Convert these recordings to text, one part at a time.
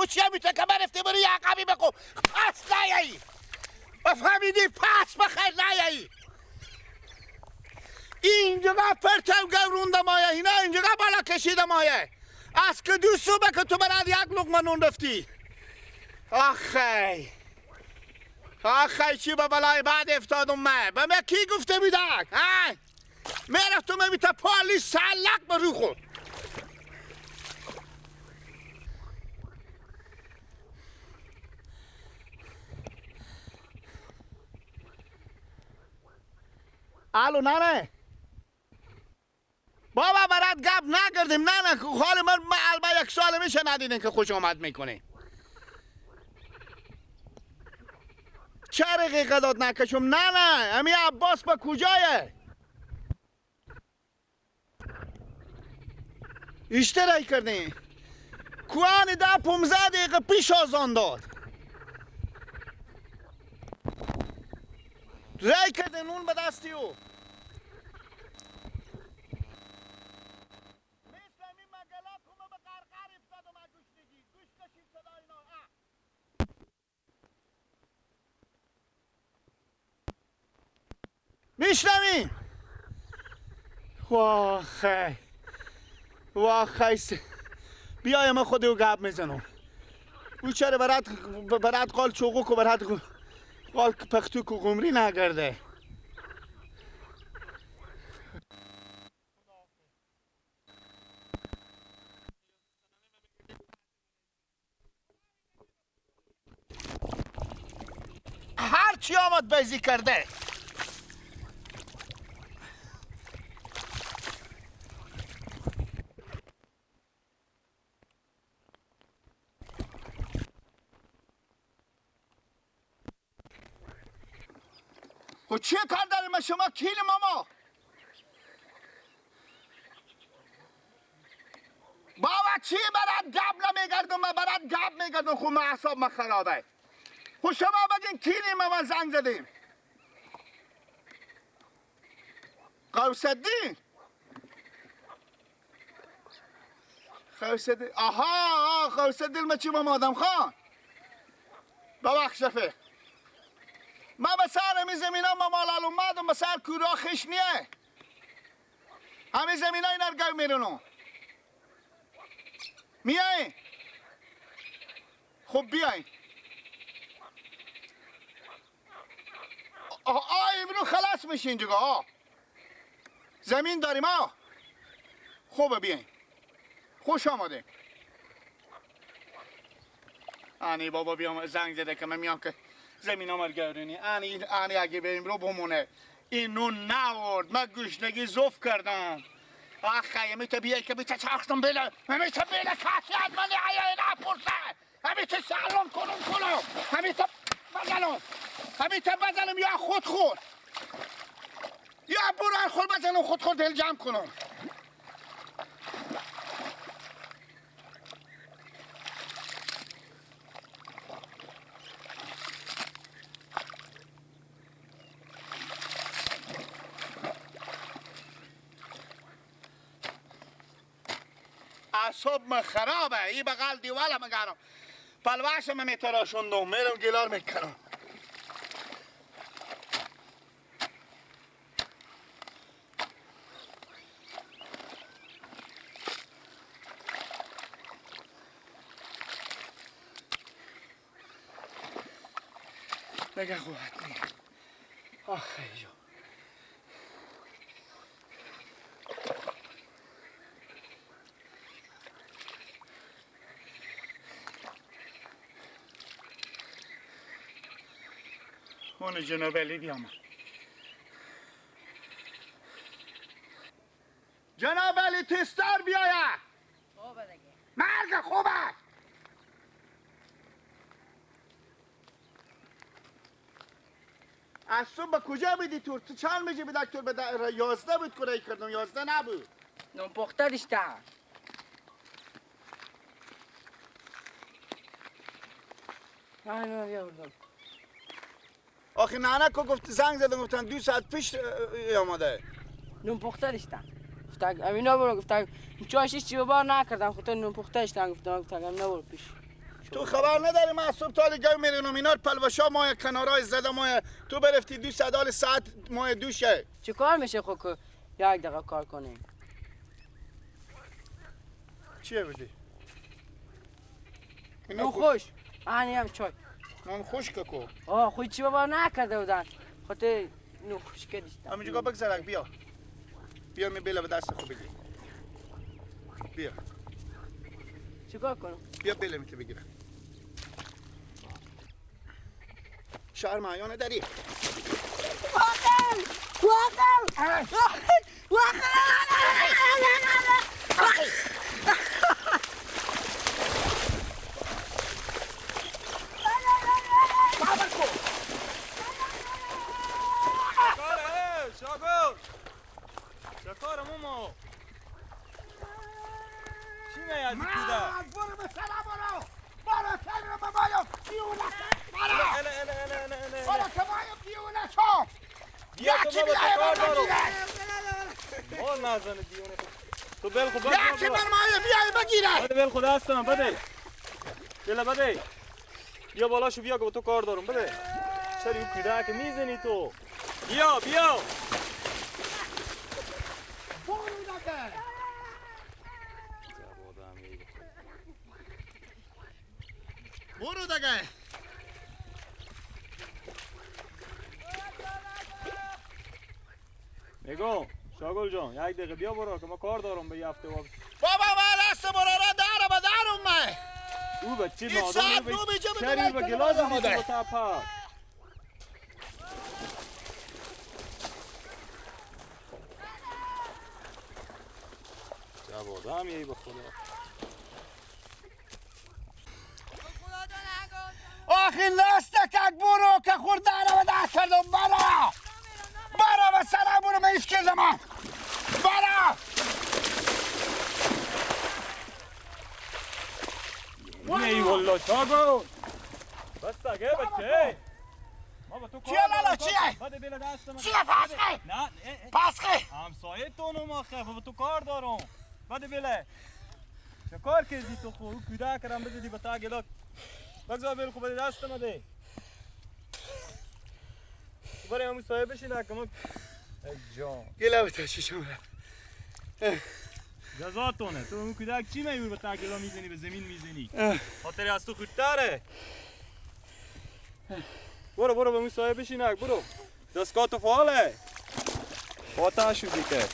چی همیشه که برفتی بری عقبی بکن پس نیایی فهمیدی پس بخیر نیایی اینجا پرتم گورونده مایه اینا اینجا بالا کشیده مایه از که دو صبح که تو برای یک لقمه نون رفتی آخی چی با بلای بعد افتادم من به من کی گفته بیدک میرفتم میتا پالی سلق به رو خود الو نه بابا برات گپ نکردیم نه حال من البته یک سال میشه ندیدین که خوش آمد میکنه چه رقیقه داد نکشم نه امی عباس با کجایه اشترایی کردی کوانی 10-15 دقیقه پیش آزان داد رای کردن اون به دستی او میشنمی واخی بیای ما خودی و گپ میزنم او چرا برات قال چوقو که برات قال پختو که قمری نگرده هر چی آمد بیزی کرده و چیه کار داریم شما کیل ماما بابا چی برات گپ نمیگردم من برات گپ میگردم خود من اعصاب من خرابه خود شما بگین کیلی ماما زنگ زدیم قوسدین آها قوسدین ما چی ماما آدم خان ببخش شفه ما به سر همی زمین ها ما مالال اومدم به سر کورا خش نیه همی زمین های نرگو میرونو میای خب بیای امرو خلاص میشه اینجا زمین داریم خوبه بیای خوش آمده آنی بابا بیام زنگ زده که من میام که زمین ها مرگرونی آنی اگه بریم رو بمونه این نون نورد من گوشنگی زوف کردم آخه میته بیای که میته چاختم بله میته بله کسی از من نیایه نپرسه همیته سلام کنم همیته بزنم یا خود یا برو خود بزنم خود دل جمع کنم اعصاب من خرابه ای بغل دیواله مگرم پلوش من میتراشوندم میرم گلار میکنم نگه خوبت نیم آخه جو اون جناب علی بیامد جناب علی تستر بیاید خوبه دیگه مرگ خوبه از صبح به کجا بیدی تو چند میجی به دکتر به 11 بود کرایی کردم 11 نبود نون پخته دیشته آخه نانه که گفت زنگ زدن گفتن 2 ساعت پیش آمده نون پخته دیشته گفتن امینا برو گفتن چایشش چی بار نکردم خودت نون پخته دیشته گفتن امینا برو پیش تو خبر نداری من صبح تالی گوی میرونم اینات پلوشا مای کنارای زده مای تو برفتی 200 ساعت مای دوشه. چه کار میشه خب که 1 دقیقه کار کنیم؟ چیه بودی؟ نون خوش آنی هم چای نون خوش که کو خوی چی بابا نکرده بودن خاطر نون خوش کردیشتم همینجا بگذرک بیا بیا می بیله به دست خود بگیر بیا چه کار کنم؟ بیا بیله میتو بگیرم شهر معیانه داری واقعا شاگرد چکار مومو چی میاد کودک برو به سلام برو سلام بابایا بیونه برو کمایا بیونه شو بیا تو یکی بابا بیایه تو کار برو دارو بگیره ما نزنه دیونه تو بل خود یکی من مایه بیایه بگیره بده بل خود هستم بده بده بیا بالا شو بیا که با تو کار دارم بده چرا اون کودک میزنی تو بیا برو دگه نگاه شاگل جان 1 دقیقه بیا برو که ما کار دارم به یه هفته بابا من دست برو را دارم من او بچه این نادم ساعت به نو بیجا به چری به گلاس دیدی با تپا جواد هم یهی به خدا آخی لاستکک برو که خورده رو دست کردم برو و سلام برو من ایس کردم برو یهی والله شاگل بس تگه بچه ما با تو کار چیه لالا دارم چیه؟ بده بیل دستم چیه پاسخه؟ نه پاسخه همسایه تونم آخه با تو کار دارم بده بیله چه کار کردی تو خود کودک کرم بزدی به تا گلک بگذار بیل خوب بده دستم ده برای همون سایه بشین که ما ای جان گله بتا چیشم جزاتونه تو اون کودک چی میور به تا گلا میزنی به زمین میزنی خاطر از تو خودتره برو به اون سایه بشین برو دستگاه تو فعاله فاتح شدی که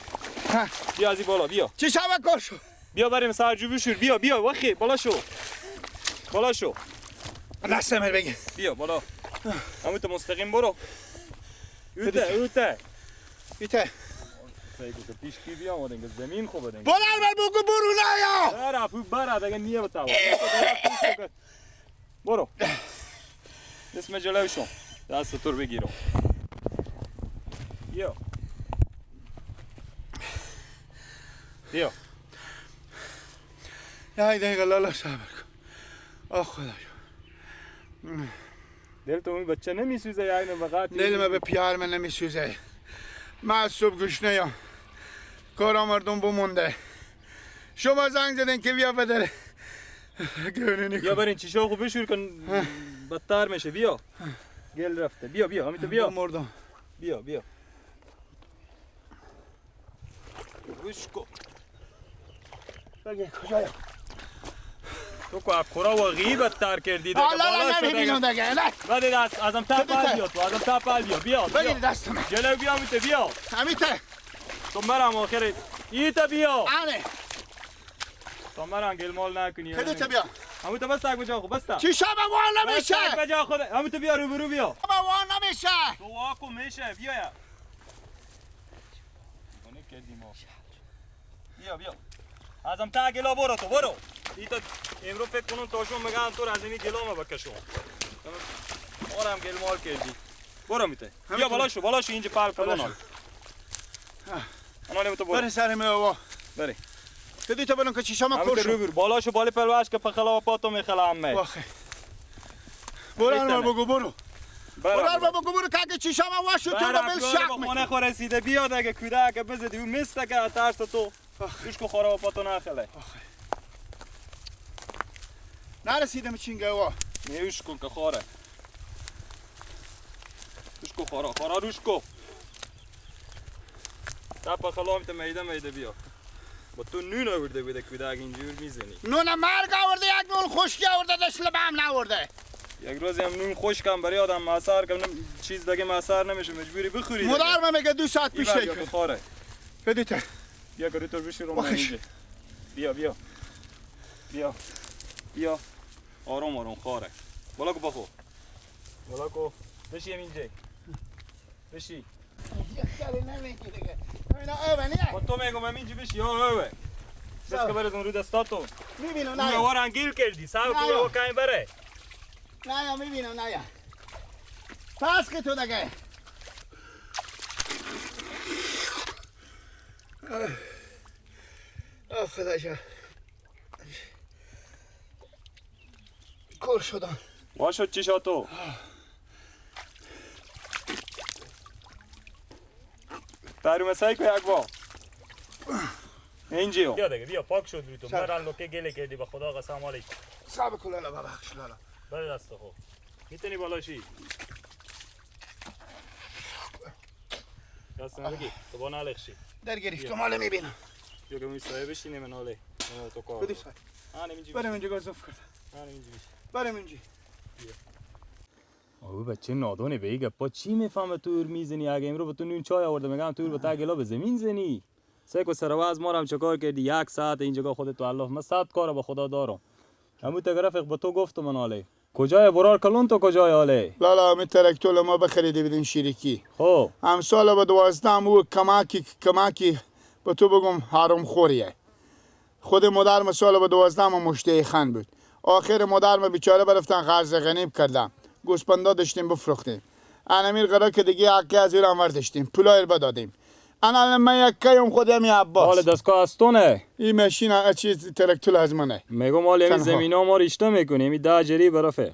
بیا از این بالا بیا چیشم کار شو بیا بریم سرجوبی شور بیا وخی بالا شو دستم بگی بیا بالا همون تو مستقیم برو اوته بیته سایگو که پیش کی بیا آمدن که زمین خوبه دنگه بلر من بگو برو نیا برا پو برا دیگه نیه بتاوا برو اسم جلوی شو دست تو رو بگیرم بیا یه دقیقه لالا صبر کن آه خدا دل تو اون بچه نمیسوزه یا اینو وقت دل من به پیار من نمیسوزه من از صبح گشنه ام کارا مردم بمونده شما زنگ زدن که بیا بدره گونه بیا برین چیشا خوب بشور کن بدتر میشه بیا گل رفته بیا همین تو بیا مردم بیا گوش کن بگی کجایا تو که اکورا و غیبت تر کردی دیگه لالا بالا شده نمیبینم دیگه نه بده دست ازم تپل بیا تو ازم تپل بیا بگیر دستم جلو بیا میته بیا همیته تو مرم آخر ایتا بیا آنه تو مرم گلمال نکنی خودت بیا همون تو بس تک بجا خود بستا چی شب وان نمیشه بس تک بجا خود همون تو بیا روبرو بیا وان نمیشه تو واکو میشه بیا یا اونه کردیم بیا ازم تا گلا برو ایتا امرو فکر کنم تاشون میگن تو از اینی گلا ما بکشون آرام گلمال کردی برو میته بیا بالا شو اینجا پال کلون انا نمیتو برو برای سر میوا بری کدی تو بلون که چی شما همون کور شو روبرو بالا شو بالی پلواش که پخلا و پاتو میخلا همه واخه برو بگو برو بگو که چی شما واشو تو رو بل شک با خانه خو رسیده بیاد اگه کودک بزدی اون مسته که ترس تو روش کو خورا و پاتو نخله نرسیدم چینگه نیوش کن که خواره روش کو خورا روش کو تپا خلامیت میده بیا با تو نون آورده بوده کودک اینجور میزنی نون مرگ آورده یک نون خشکی آورده دشل به هم نورده یک روزی هم نون خشکم برای آدم مسار کنم چیز دیگه مسار نمیشه مجبوری بخوری مدار من میگه 2 ساعت پیش بیا خواره بدیته بیا که تو بشی رو اینجا بیا آروم خواره بالا کو بخو بالا کو بشی اینجا بشی با تو میگم همینجا بشی اوه بس که برزون رو دستاتو میبینم نه وار انگیل کردی ساو کو کاین بره نه میبینم نه پس که تو دیگه خدا جا کور شدم واشو چی شاتو تارو مسای کو یک با اینجا بیا دیگه بیا پاک شد روی تو برال لوکه گله کردی به خدا قسم علیکم صاحب کلالا ببخش لالا بده دست خو میتونی بالاشی دست نگی تو با نالخشی در گرفتم حالا میبینم بیا که میسایه بشینه من حاله تو کار بدی سای برم اینجا گازوف کرد برم اینجا او بچه نادونه به ایگه پا چی میفهمه تور میزنی اگه امرو به تو نون چای آورده میگم تور به تا گلا به زمین زنی سیکو سرواز مارم چکار کردی 1 ساعت اینجا خودت تو الله من 100 کار به خدا دارم همون تگرفق به تو گفتم من حاله کجای برار کلون تو کجای حاله لالا می ترکتول ما بخریده بدین شیرکی خب امسال به 12 او کماکی به تو بگم حرام خوریه خود مادرم سال به 12 مشتهی خان بود آخر مادرم بیچاره برفتن قرض غنیب کردم گوسپندا داشتیم بفروختیم انمیر قرار که دیگه حقی از ایران ورداشتیم پولای بدادیم انا من یکیم خودم عباس حال دستگاه از تو نه این ماشین چیز ترکتول از منه میگم مال این زمینا ما ریشته میکنیم این 10 جری برافق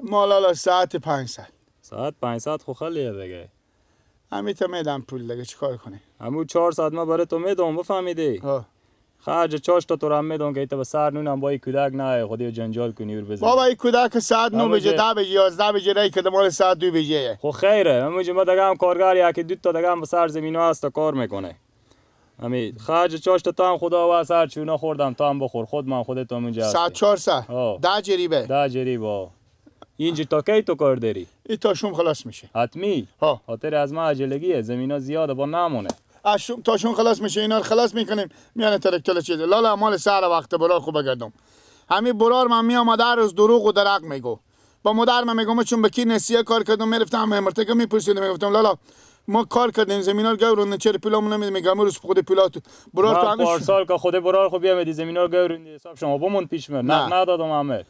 مالا ساعت 500 ساعت 500 خو خالیه دیگه امیت میدم پول دیگه چیکار کنی همون 400 ما برای تو میدم بفهمیدی خرج چاش تا تو رم میدم که ایتا به سر نونم با این کودک نه خودی جنجال کنی ور بزنی بابا این کودک ساعت 9 بجه 10 بجه 11 بجه رای که مال ساعت 2 بجه خو خیره همونجا ما دیگه هم کارگر یکی 2 تا دیگه هم به سر زمین ها هست کار میکنه همین خرج چاش تا هم خدا و سر چونا خوردم تا هم بخور خود من خودت همونجا هستی ساعت 400 10 جریبه 10 جریبه اینجا تا کی تو کار داری این تاشون خلاص میشه حتمی خاطر از ما عجلگیه زمینا زیاده با نمونه تاشون خلاص میشه اینا رو خلاص میکنیم میانه ترکتل چیز لالا مال سر وقت برار خوب بگردم همین برار من میام هر روز دروغ و درق میگو با مادر من میگم چون به کی نسیه کار کردم میرفتم مرتکه میپرسیدم میگفتم لالا ما کار کردیم زمینا رو گورون چرا پولامون نمیدیم میگم روز خود پولات برار تو همش پارسال که خود برار خو بیامدی زمینا رو گورون حساب شما بمون پیش من نه دادم همه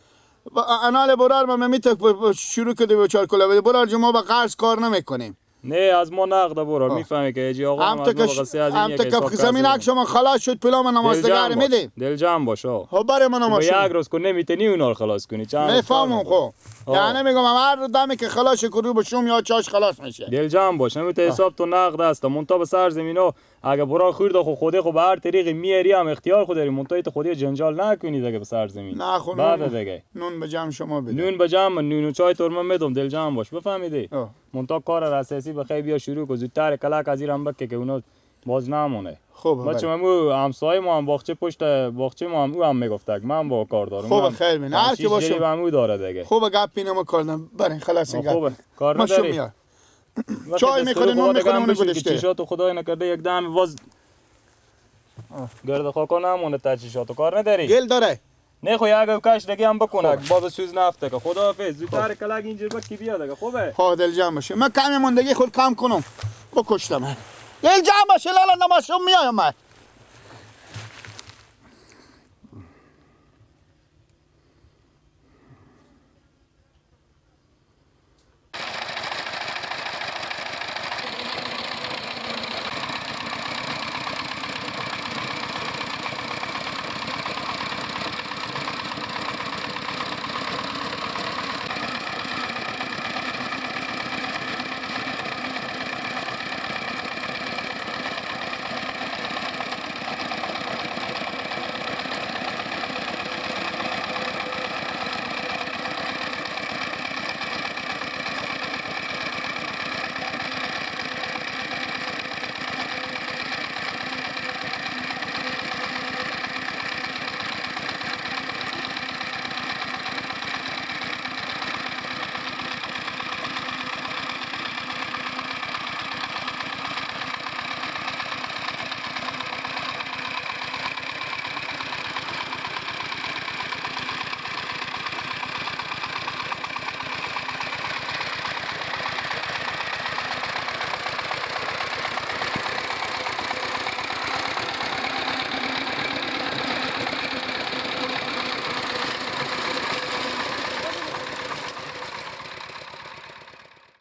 انال برار من میتک شروع کردیم به 4 کلا برار ما با قرض کار نمیکنیم نه از ما نقد برار میفهمی که اجی آقا هم از ما قصه از این یک حساب زمین شما خلاص شد پولام نمازدگار میدیم دل جمع باش خب برای من نماز یک روز کو نمیتونی اونا رو خلاص کنی چند میفهمم خب یعنی میگم هر دمی که خلاص کرو بشوم یا چاش خلاص میشه دل جمع باش همین حساب تو نقد است مونتا به سر زمینا اگه برار خورد خو خوده خو به هر طریقی میاری هم اختیار خود داری مونتا تو خودی جنجال نکنی دیگه به سر زمین نه خب بعد دیگه نون به جمع شما بده نون به جمع نون و چای تور من میدم دل جمع باش بفهمیدی مونتا کار اساسی بخیر بیا شروع کو زودتر کلاک از ایران بک که اونا باز نمونه خب بچه مو همسایه ما هم باغچه پشت باغچه ما هم او هم میگفتک من با کار دارم خوب خیر بین هر کی باشه همو داره دیگه خوب گپ اینو کردم برین خلاص این خوبه کار نداری چای میخوری نون میخوری اون گذاشته چیشاتو خدای نکرده یک دم واز گرد خاکا نمونه تا چیشاتو کار نداری گل داره نه خو یک کاش دیگه هم بکنه باز سوز نفته که خدا حافظ زودتر کلاک اینجا بکی بیا دیگه خوبه ها دل جمع باشه من کمی موندگی خود کم کنم بکشتم دل جمع باشه لالا نمازم میایم